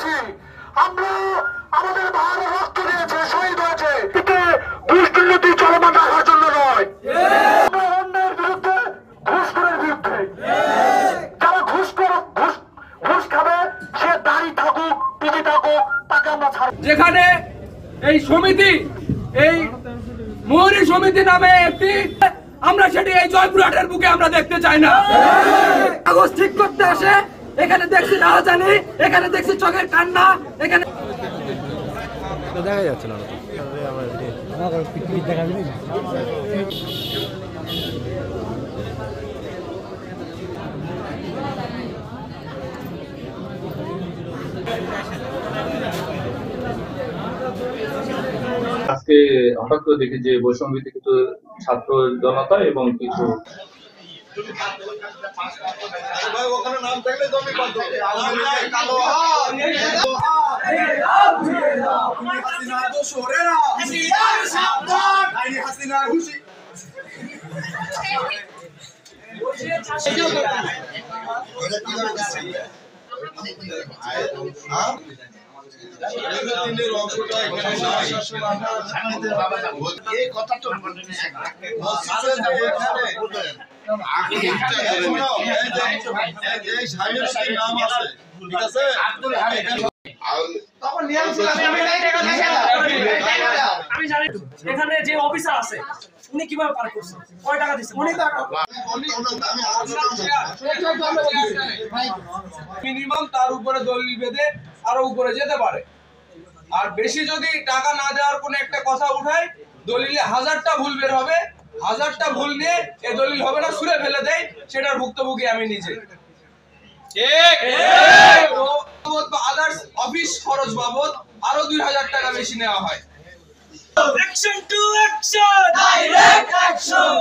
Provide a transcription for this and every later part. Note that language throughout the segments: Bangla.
চাইছি, আমরা আমাদের ভাইয়েরা রক্ত দিয়েছে, শহীদ হয়েছে, দুর্নীতি চলমান রাখার জন্য নয়। আমরা অন্যের বিরুদ্ধে, ঘুষখোরের বিরুদ্ধে। যারা ঘুষ খাবে সে দাঁড়ি থাকুক, পিঠে থাকুক, তাকে আমরা ছাড়ব। যেখানে এই সমিতি, এই মোহরী সমিতি নামে একটি, আমরা সেটি এই জয়পুরহাটের বুকে আমরা দেখতে চাই না। কাগজ ঠিক করতে আসে এখানে দেখছি রাজধানী, এখানে দেখছি চোখের কান্না, এখানে দেখা যাচ্ছে না। আজকে হঠাৎ করে দেখি যে বৈষম্য ভিত্তিক কিছু ছাত্র জনতা এবং কিছু এখানে যে অফিসার আছে উনি কিভাবে পার করছেন, কয় টাকা দিচ্ছেন? মিনিমাম তার উপরে দলিল বেঁধে আরো উপরে যেতে পারে। আর বেশি যদি টাকা না দেওয়ার কোন একটা কথা উঠায়, দলিলে 1000টা ভুল বের হবে, 1000টা ভুল নিয়ে এই দলিল হবে না, ছুঁড়ে ফেলে দেয়, সেটার ভুক্তভোগী আমি নিজে। আদার্স অফিস খরচ বাবদ আরো 2000 টাকা বেশি নেওয়া হয়। Action to action, direct action,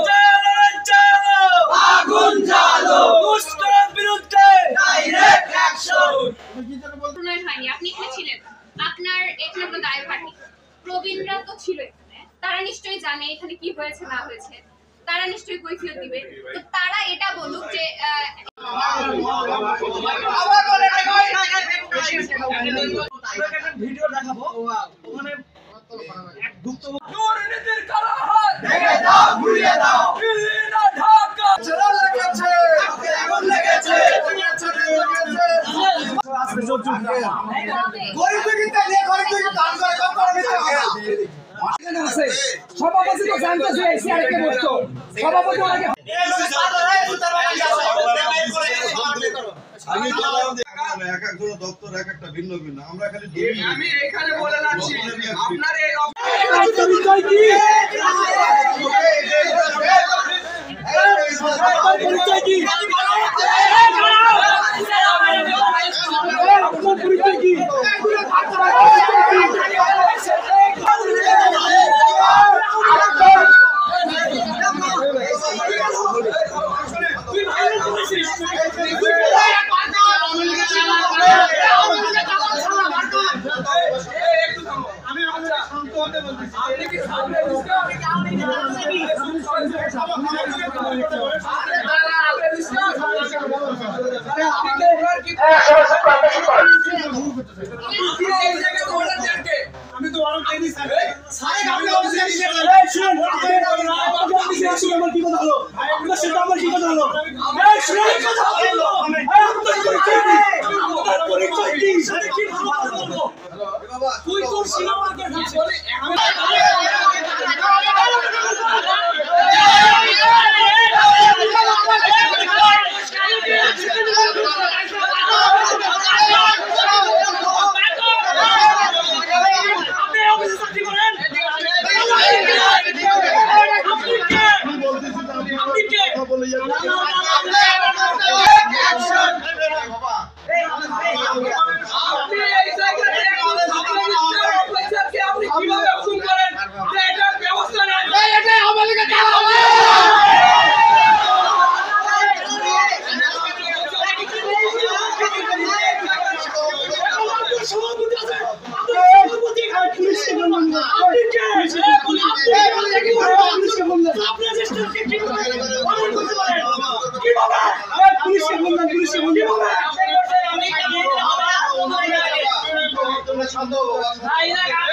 চলো আগুন জ্বালো, দুষ্কর্মের বিরুদ্ধে ডাইরেক্ট অ্যাকশন। প্রণয় হয়নি, আপনি এখানে ছিলেন, আপনার এখানে কোনো দায়ভার নেই। প্রবীণরা তো ছিল এখানে, তারা নিশ্চয়ই জানে এখানে কি হয়েছে না হয়েছে, তারা নিশ্চয়ই কৈফিয়ত দিবে। তো তারা এটা বলুক যে ভিডিও দেখাবো, ওখানে এক দুর্নীতির কারাহাত ভেঙে দাও, ঘুরিয়ে দাও, দিনা ঢাকা চলো লেগেছে, আগুন লেগেছে, সভাপতি তো জানতেছে সিআরকে বলতো, সভাপতি ওনাকে আমি এখানে বলে যাচ্ছি, আপনার এই পরিচয় কি? পরিচয় কি? পরিচয় কি? আমি তো ওয়ারেন্ট দেইনি স্যার। স্যার আপনি অফিসে এসে আমার কি কথা হলো? আপনার সাথে আমার কি কথা হলো? এই শুনুন কথা হলো। আপনার পরিচয় কি? সাথে কি বলবো? বাবা তুই তোর সীমাকে বলে ভাই, এরা